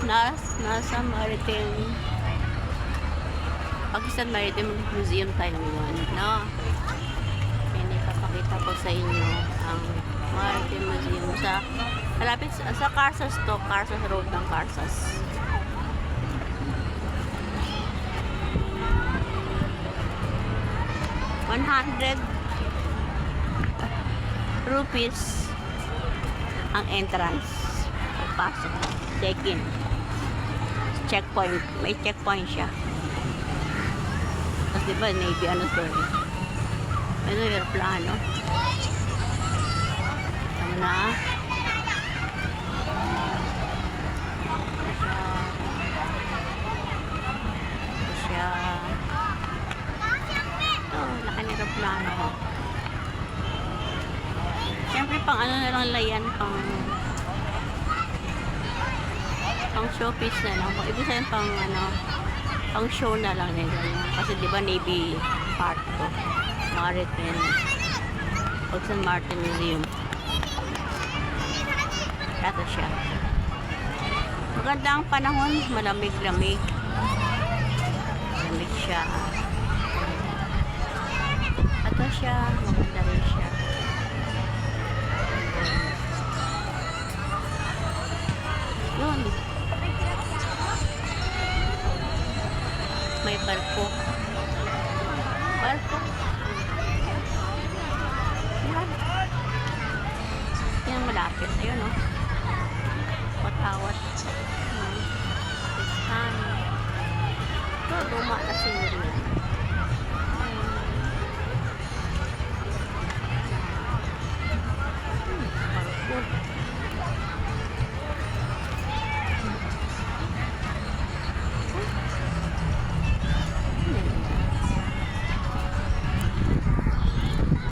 Nasa Maritime Pakistan Maritime Museum tayo ngayon, no? Yan, ipapakita ko sa inyo ang Maritime Museum sa malapit sa Karsas to, Karsas Road ng Karsas. ₱100 ang entrance. Pagpasok, check-in. Checkpoint. May checkpoint siya. Tapos diba, Navy ano doon. Ito yung aeroplano. Tama na. Ito siya. Ito, laki ng aeroplano. Siyempre, pang ano na lang layan, pang showpiece na lang. Ibig sabihin pang ano, pang show na lang nila. Kasi di ba Navy part to. Maritime. Pakistan Maritime Museum. Ito siya. Maganda ang panahon. Malamig-lamig. Malamig siya. Ito siya. Maganda rin siya. Yun. May barko. Barko. Yan. Yan malapit. Ayun, oh. Patawat. Ito, luma na siguro yan.